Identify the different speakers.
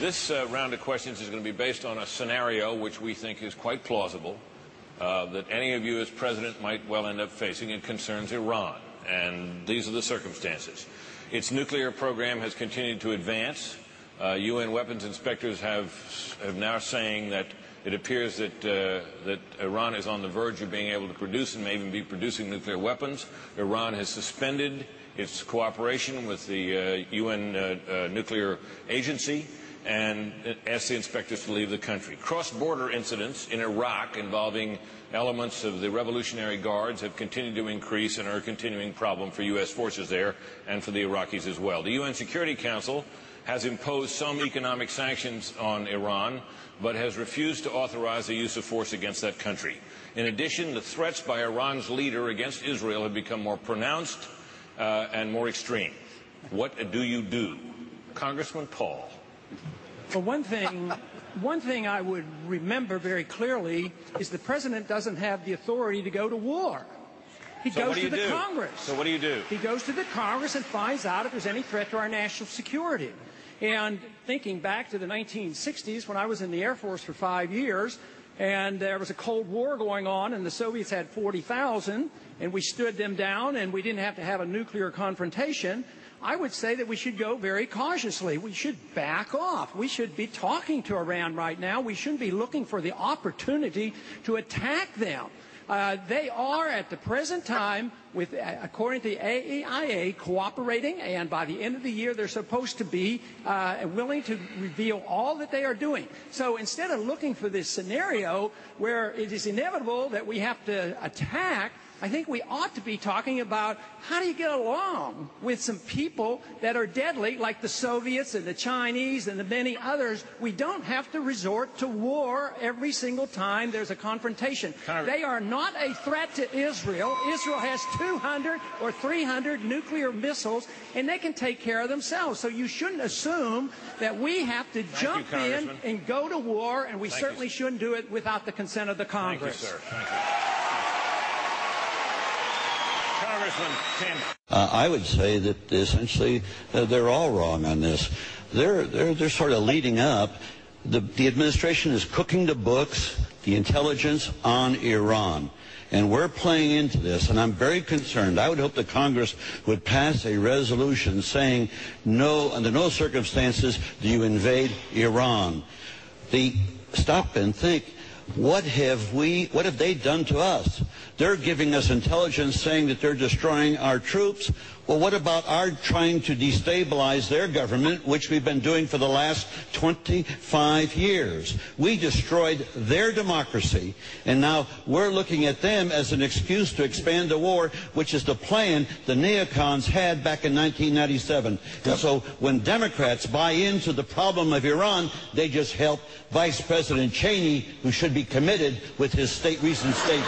Speaker 1: This round of questions is going to be based on a scenario which we think is quite plausible, that any of you as president might well end up facing. It concerns Iran, and these are the circumstances. Its nuclear program has continued to advance. UN weapons inspectors have now saying that it appears that Iran is on the verge of being able to produce and may even be producing nuclear weapons. Iran has suspended its cooperation with the UN nuclear agency and asked the inspectors to leave the country. Cross-border incidents in Iraq involving elements of the Revolutionary Guards have continued to increase and are a continuing problem for U.S. forces there and for the Iraqis as well. The UN Security Council has imposed some economic sanctions on Iran, but has refused to authorize the use of force against that country. In addition, the threats by Iran's leader against Israel have become more pronounced and more extreme. What do you do? Congressman Paul.
Speaker 2: Well, one thing I would remember very clearly is the president doesn't have the authority to go to war. He goes to the Congress.
Speaker 1: So what do you do?
Speaker 2: He goes to the Congress and finds out if there's any threat to our national security. And thinking back to the 1960s, when I was in the Air Force for 5 years, and there was a Cold War going on, and the Soviets had 40,000, and we stood them down, and we didn't have to have a nuclear confrontation, I would say that we should go very cautiously. We should back off. We should be talking to Iran right now. We shouldn't be looking for the opportunity to attack them. They are, at the present time, according to the AEIA, cooperating, and by the end of the year, they're supposed to be willing to reveal all that they are doing. So instead of looking for this scenario where it is inevitable that we have to attack, I think we ought to be talking about how do you get along with some people that are deadly, like the Soviets and the Chinese and the many others. We don't have to resort to war every single time there's a confrontation. They are not a threat to Israel. Israel has 200 or 300 nuclear missiles, and they can take care of themselves. So you shouldn't assume that we have to jump in and go to war, and we certainly shouldn't do it without the consent of the Congress.
Speaker 1: Thank you, sir. Thank you.
Speaker 3: I would say that essentially they're all wrong on this. They're sort of leading up. The administration is cooking the books, the intelligence on Iran. And we're playing into this, and I'm very concerned. I would hope that Congress would pass a resolution saying, no, under no circumstances do you invade Iran. Stop and think. What have they done to us? They're giving us intelligence saying that they're destroying our troops. Well, what about our trying to destabilize their government, which we've been doing for the last 25 years? We destroyed their democracy, and now we're looking at them as an excuse to expand the war, which is the plan the neocons had back in 1997. And so when Democrats buy into the problem of Iran, they just help Vice President Cheney, who should be committed with his recent state.